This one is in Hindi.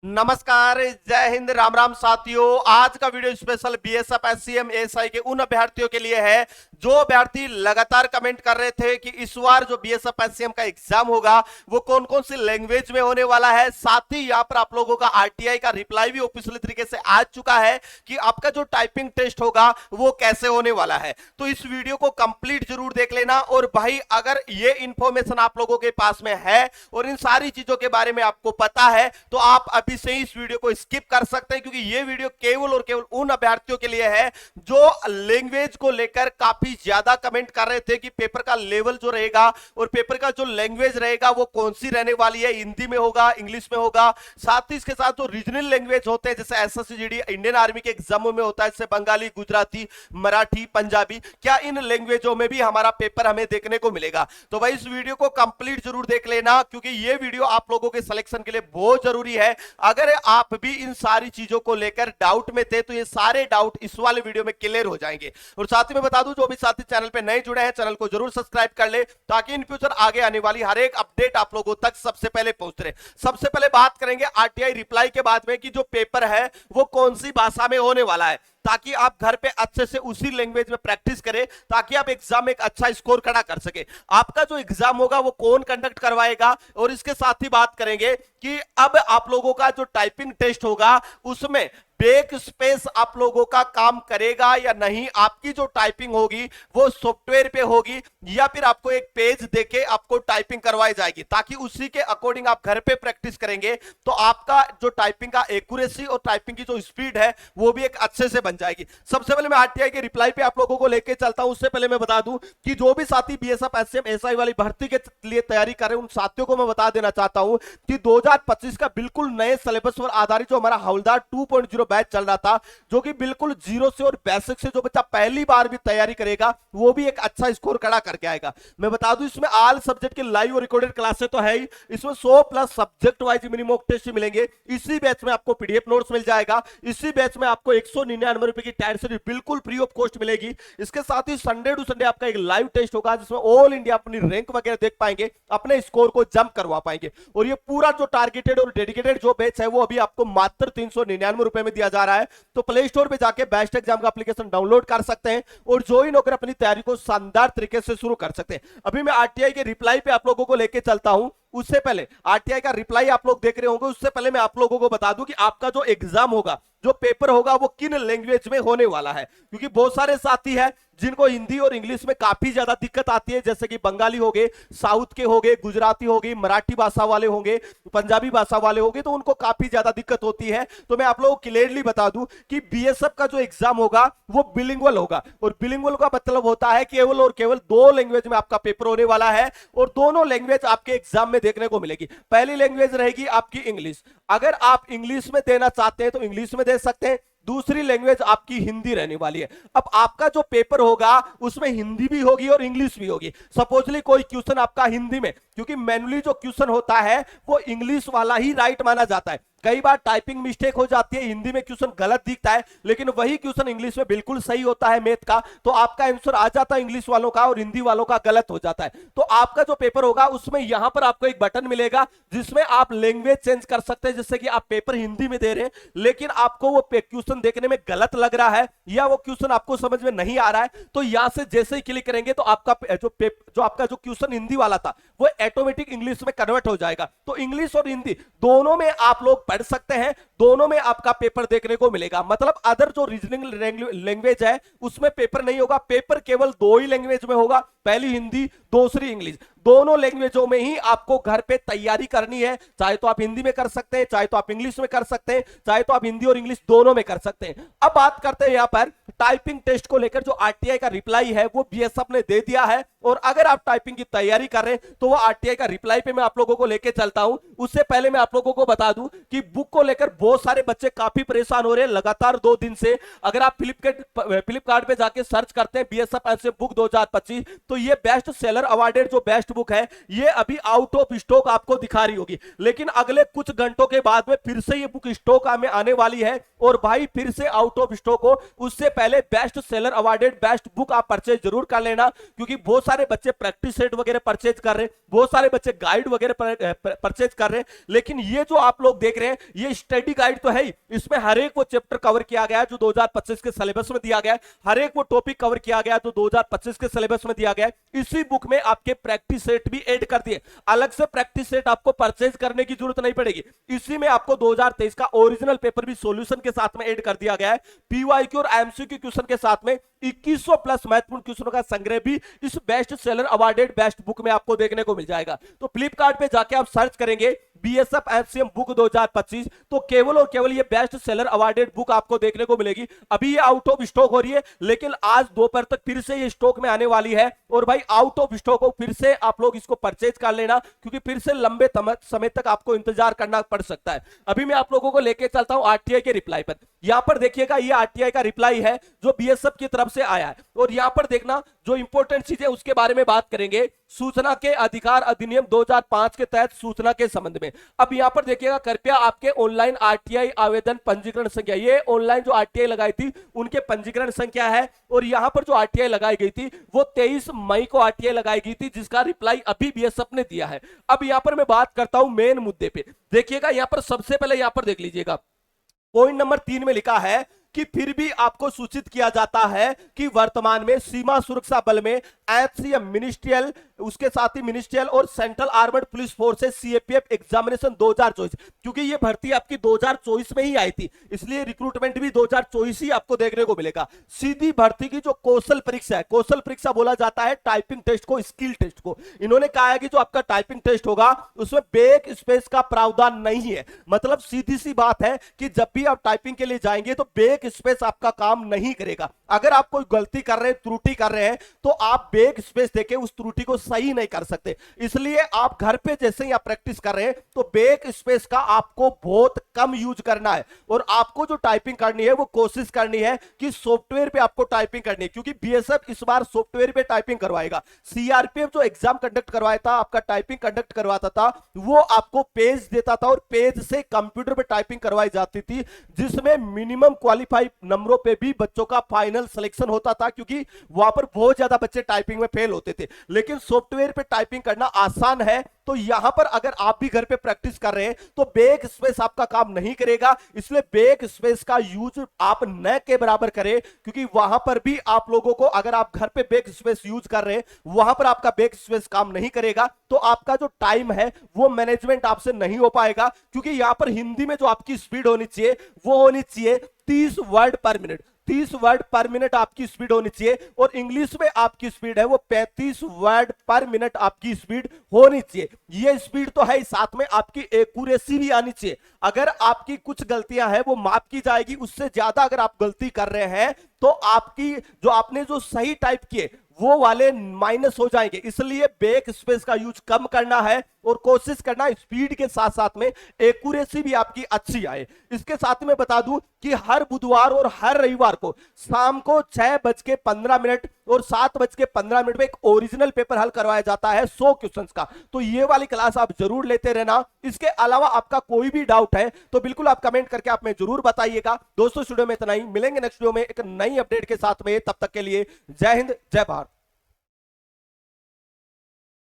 नमस्कार, जय हिंद, राम राम साथियों। आज का video special BSF SCM ASI के उन अभ्यर्थियों के लिए है जो अभ्यर्थी लगातार कमेंट कर रहे थे कि इस बार जो बीएसएफ एससीएम का एग्जाम होगा वो कौन कौन सी लैंग्वेज में होने वाला है। साथ ही यहां पर आप लोगों का आरटीआई का रिप्लाई भी ऑफिशियल तरीके से आ चुका है कि आपका जो टाइपिंग टेस्ट होगा वो कैसे होने वाला है। तो इस वीडियो को कंप्लीट जरूर देख लेना। और भाई अगर ये इंफॉर्मेशन आप लोगों के पास में है और इन सारी चीजों के बारे में आपको पता है तो आप अभी से ही इस वीडियो को स्किप कर सकते हैं, क्योंकि ये वीडियो केवल और केवल उन अभ्यर्थियों के लिए है जो लैंग्वेज को लेकर काफी ज्यादा कमेंट कर रहे थे कि पेपर का लेवल जो रहेगा और पेपर का जो लैंग्वेज रहेगा वो कौन सी रहने वाली है, हिंदी में होगा, इंग्लिश में होगा। साथ ही इसके साथ जो रीजनल लैंग्वेज होते हैं जैसे एसएससी जीडी इंडियन आर्मी के एग्जामों में होता है, जैसे बंगाली, गुजराती, मराठी, पंजाबी, क्या इन लैंग्वेजों में भी हमारा पेपर हमें देखने को मिलेगा। तो भाई इस वीडियो को कंप्लीट जरूर देख लेना, क्योंकि ये वीडियो आप लोगों के सिलेक्शन के लिए बहुत जरूरी है। अगर आप भी इन सारी चीजों को लेकर डाउट में थे तो ये सारे डाउट इस वाले वीडियो में क्लियर हो जाएंगे। और साथ ही मैं बता दूं, जो भी साथी चैनल पे नए जुड़े हैं चैनल को जरूर सब्सक्राइब कर ले, ताकि इन फ्यूचर आगे आने वाली हर एक अपडेट आप लोगों तक सबसे पहले पहुंच रहे। सबसे पहले बात करेंगे आरटीआई रिप्लाई के बाद में कि जो पेपर है वो कौन सी भाषा में होने वाला है, ताकि आप घर पे अच्छे से उसी लैंग्वेज में प्रैक्टिस करें, ताकि आप एग्जाम में एक अच्छा स्कोर खड़ा कर सके। आपका जो एग्जाम होगा वो कौन कंडक्ट करवाएगा, और इसके साथ ही बात करेंगे कि अब आप लोगों का जो टाइपिंग टेस्ट होगा उसमें बैक स्पेस आप लोगों का काम करेगा या नहीं। आपकी जो टाइपिंग होगी वो सॉफ्टवेयर पे होगी या फिर आपको एक पेज देके आपको टाइपिंग करवाई जाएगी, ताकि उसी के अकॉर्डिंग आप घर पे प्रैक्टिस करेंगे तो आपका जो टाइपिंग का एक्यूरेसी और टाइपिंग की जो स्पीड है वो भी एक अच्छे से बन जाएगी। सबसे पहले मैं आरटीआई के रिप्लाई पे आप लोगों को लेके चलता हूं। उससे पहले मैं बता दूं कि जो भी साथी बीएसएफ एसएम एसआई वाली भर्ती के लिए तैयारी कर रहे हैं उन साथियों को मैं बता देना चाहता हूं कि 2025 का बिल्कुल नए सिलेबस पर आधारित जो हमारा हवलदार 2.0 बैच चल रहा था, जो कि बिल्कुल जीरो से और बेसिक से जो बच्चा पहली बार भी तैयारी करेगा वो भी एक अच्छा स्कोर खड़ा करके आएगा। मैं बता दूं इसमें ऑल सब्जेक्ट के लाइव और रिकॉर्डेड क्लासेस तो है ही, इसमें 100 plus subject wise mini mock test मिलेंगे। इसी बैच में आपको पीडीएफ नोट्स मिल जाएगा। इसी बैच में आपको 199 रुपए की टाइम सीरीज बिल्कुल फ्री ऑफ कॉस्ट मिलेगी। इसके साथ ही संडे टू संडे आपका एक लाइव टेस्ट होगा जिसमें ऑल इंडिया अपनी रैंक वगैरह देख पाएंगे, अपने स्कोर को जंप करवा पाएंगे। और ये पूरा जो टारगेटेड और डेडिकेटेड जो बैच है वो अभी आपको मात्र 399 रुपए में दिया जा रहा है। तो प्ले स्टोर पे जाके बेस्ट एग्जाम का एप्लीकेशन डाउनलोड कर सकते हैं और ज्वाइन होकर अपनी तैयारी को शानदार तरीके से शुरू कर सकते हैं। अभी मैं आरटीआई के रिप्लाई पे आप लोगों को लेके चलता हूं। उससे पहले आरटीआई का रिप्लाई आप लोग देख रहे होंगे, उससे पहले मैं आप लोगों को बता दूं कि आपका जो एग्जाम होगा, जो पेपर होगा वो किन लैंग्वेज में होने वाला है। क्योंकि बहुत सारे साथी हैं जिनको हिंदी और इंग्लिश में काफी ज्यादा दिक्कत आती है, जैसे कि बंगाली हो गए, साउथ के हो गए, गुजराती हो गई, मराठी भाषा वाले होंगे, पंजाबी भाषा वाले होंगे, तो उनको काफी ज्यादा दिक्कत होती है। तो मैं आप लोगों को क्लियरली बता दूं कि बीएसएफ का जो एग्जाम होगा वो बिलिंगुअल होगा। और बिलिंगुअल का मतलब होता है केवल और केवल 2 लैंग्वेज में आपका पेपर होने वाला है, और दोनों लैंग्वेज आपके एग्जाम में देखने को मिलेगी। पहली लैंग्वेज रहेगी आपकी इंग्लिश। अगर आप इंग्लिश में देना चाहते हैं तो इंग्लिश में दे सकते हैं। दूसरी लैंग्वेज आपकी हिंदी रहने वाली है। अब आपका जो पेपर होगा उसमें हिंदी भी होगी और इंग्लिश भी होगी। सपोजली कोई क्वेश्चन आपका हिंदी में, क्योंकि मैनुअली जो क्वेश्चन होता है वो इंग्लिश वाला ही राइट माना जाता है। कई बार टाइपिंग मिस्टेक हो जाती है, हिंदी में क्वेश्चन गलत दिखता है लेकिन वही क्वेश्चन इंग्लिश में बिल्कुल सही होता है मैथ का, तो आपका आंसर आ जाता है इंग्लिश वालों का और हिंदी वालों का गलत हो जाता है। तो आपका जो पेपर होगा उसमें यहां पर आपको एक बटन मिलेगा जिसमें आप लैंग्वेज चेंज कर सकते हैं। जैसे कि आप पेपर हिंदी में दे रहे हैं लेकिन आपको वो क्वेश्चन देखने में गलत लग रहा है या वो क्वेश्चन आपको समझ में नहीं आ रहा है, तो यहां से जैसे ही क्लिक करेंगे तो आपका जो आपका जो क्वेश्चन हिंदी वाला था वो ऑटोमेटिक इंग्लिश में कन्वर्ट हो जाएगा। तो इंग्लिश और हिंदी दोनों में आप लोग पढ़ सकते हैं, दोनों में आपका पेपर देखने को मिलेगा। मतलब अदर जो रीजनिंग लैंग्वेज है उसमें पेपर नहीं होगा, पेपर केवल 2 ही लैंग्वेज में होगा, पहली हिंदी, दूसरी इंग्लिश। दोनों लैंग्वेजों में ही आपको घर पे तैयारी करनी है। चाहे तो आप हिंदी में कर सकते हैं, चाहे तो आप इंग्लिश में कर सकते हैं, चाहे तो आप हिंदी और इंग्लिश दोनों में कर सकते हैं। अब बात करते हैं यहां पर टाइपिंग टेस्ट को लेकर। जो आरटीआई का रिप्लाई है वो बीएसएफ ने दे दिया है, और अगर आप टाइपिंग की तैयारी कर रहे हैं तो वो आरटीआई का रिप्लाई पे मैं आप लोगों को लेकर चलता हूं। उससे पहले मैं आप लोगों को बता दूं कि बुक को लेकर बहुत सारे बच्चे काफी परेशान हो रहे हैं लगातार 2 दिन से। अगर आप फ्लिपकार्ट पे जाके सर्च करते हैं बीएसएफ एसएफ बुक 2025 तो तो ये बेस्ट सेलर अवार्डेड जो बेस्ट बुक है ये अभी आउट ऑफ स्टॉक आपको दिखा रही होगी, लेकिन अगले कुछ घंटों के बाद में फिर से ये बुक स्टॉक में आने वाली है और भाई फिर से आउट ऑफ स्टॉक हो उससे पहले best seller awarded best book आप परचेज जरूर कर लेना, क्योंकि बहुत सारे बच्चे प्रैक्टिस सेट वगैरह परचेज कर रहे हैं, बहुत सारे बच्चे गाइड वगैरह परचेज कर रहे हैं, लेकिन ये जो आप लोग देख रहे हैं ये स्टडी गाइड तो है ही, इसमें हर एक वो चैप्टर कवर किया गया है जो 2025 के सिलेबस में दिया गया है, हर एक वो टॉपिक कवर किया गया जो 2025 के सिलेबस में दिया गया है। इसी बुक में आपके प्रैक्टिस सेट भी ऐड कर दिए, अलग से प्रैक्टिस सेट आपको परचेज करने की जरूरत नहीं पड़ेगी। इसी में आपको 2023 का ओरिजिनल पेपर भी सॉल्यूशन के साथ में ऐड कर दिया गया है, पीवाईक्यू और एमसीक्यू क्वेश्चन के साथ में 2100 प्लस महत्वपूर्ण क्वेश्चनों का संग्रह भी इस best seller awarded best book में आपको देखने को मिल जाएगा। तो फ्लिपकार्ट पे जाके आप सर्च करेंगे बीएसएफ एचसीएम बुक 2025 तो केवल और केवल ये बेस्ट सेलर अवार्डेड बुक आपको देखने को मिलेगी। अभी ये आउट ऑफ स्टॉक हो रही है, लेकिन आज दोपहर तक फिर से ये स्टॉक में आने वाली है और भाई आउट ऑफ स्टॉक हो फिर से आप लोग इसको परचेज कर लेना, क्योंकि फिर से लंबे समय तक आपको इंतजार करना पड़ सकता है। अभी मैं आप लोगों को लेके चलता हूं आरटीआई के रिप्लाई पर। यहां पर देखिएगा ये आरटीआई का रिप्लाई है जो बीएसएफ की तरफ से आया है, और यहां पर देखना जो इंपॉर्टेंट चीजें उसके बारे में बात करेंगे। सूचना के अधिकार अधिनियम 2005 के तहत सूचना के संबंध में। अब यहां पर देखिएगा कृपया आपके ऑनलाइन आरटीआई आवेदन पंजीकरण संख्या, ये ऑनलाइन जो आरटीआई लगाई थी उनके पंजीकरण संख्या है, और यहां पर जो आरटीआई लगाई गई थी वो 23 मई को आरटीआई लगाई गई थी, जिसका रिप्लाई अभी बीएसएफ ने दिया है। अब यहां पर मैं बात करता हूं मेन मुद्दे पे। देखिएगा यहां पर सबसे पहले यहां पर देख लीजिएगा पॉइंट नंबर 3 में लिखा है कि फिर भी आपको सूचित किया जाता है कि वर्तमान में सीमा सुरक्षा बल में एचसीएम मिनिस्ट्रियल, उसके साथ ही मिनिस्ट्रियल और central armed police forces CAPF examination 2024, क्योंकि ये भर्ती आपकी 2024 में ही आई थी इसलिए रिक्रूटमेंट भी 2024 ही आपको देखने को मिलेगा। सीधी भर्ती की जो कौशल परीक्षा है, कौशल परीक्षा बोला जाता है टाइपिंग टेस्ट को, स्किल टेस्ट को, इन्होंने कहा है कि जो आपका टाइपिंग टेस्ट होगा उसमें बैक स्पेस का प्रावधान नहीं है। मतलब सीधी सी बात है कि जब भी आप टाइपिंग के लिए जाएंगे तो बैक स्पेस आपका काम नहीं करेगा। अगर आप कोई गलती कर रहे हैं, त्रुटि कर रहे हैं, तो आप बैक स्पेस देके उस त्रुटि को सही नहीं कर सकते। इसलिए आप घर पे जैसे ही आप प्रैक्टिस कर रहे हैं तो बैक स्पेस का आपको बहुत कम यूज करना है, और आपको जो टाइपिंग करनी है वो कोशिश करनी है कि सॉफ्टवेयर पे आपको टाइपिंग करनी है, क्योंकि बीएसएफ इस बार सॉफ्टवेयर पे टाइपिंग करवाएगा। सीआरपीएफ जो एग्जाम कंडक्ट करवाया था, आपका टाइपिंग कंडक्ट करवाता था, वो आपको पेज देता था और पेज से कंप्यूटर पे टाइपिंग करवाई जाती थी, जिसमें मिनिमम क्वालिफाई नंबरों पे भी बच्चों का फाइनल सिलेक्शन होता था, क्योंकि वहां पर बहुत ज्यादा बच्चे टाइपिंग में फेल होते थे। लेकिन सॉफ्टवेयर पे टाइपिंग करना आसान है, तो यहां पर अगर आप भी घर पे प्रैक्टिस कर रहे हैं तो बैक स्पेस आपका काम नहीं करेगा, इसलिए बैक स्पेस का यूज आप न के बराबर करें, क्योंकि वहां पर भी आप लोगों को, अगर आप घर पे बैक स्पेस यूज कर रहे हैं वहां पर आपका बैक स्पेस काम नहीं करेगा, तो आपका जो टाइम है वो मैनेजमेंट आपसे नहीं हो पाएगा, क्योंकि यहां पर हिंदी में जो आपकी स्पीड होनी चाहिए वो होनी चाहिए 30 वर्ड पर मिनट, 30 वर्ड पर मिनट आपकी स्पीड होनी चाहिए, और इंग्लिश में आपकी स्पीड है वो 35 वर्ड पर मिनट आपकी स्पीड होनी चाहिए। ये स्पीड तो है, साथ में आपकी एक्यूरेसी भी आनी चाहिए। अगर आपकी कुछ गलतियां हैं वो माफ की जाएगी, उससे ज्यादा अगर आप गलती कर रहे हैं तो आपकी जो आपने जो सही टाइप किए वो वाले माइनस हो जाएंगे। इसलिए बैक स्पेस का यूज कम करना है और कोशिश करना स्पीड के साथ साथ में एक्यूरेसी भी आपकी अच्छी आए। इसके साथ में बता दूं कि हर बुधवार और हर रविवार को शाम को 6:15 और 7:15 में एक ओरिजिनल पेपर हल करवाया जाता है 100 क्वेश्चंस का, तो ये वाली क्लास आप जरूर लेते रहना। इसके अलावा आपका कोई भी डाउट है तो बिल्कुल आप कमेंट करके आप में जरूर बताइएगा। दोस्तों वीडियो में इतना ही, मिलेंगे नेक्स्ट वीडियो में एक नई अपडेट के साथ में, तब तक के लिए जय हिंद जय भारत।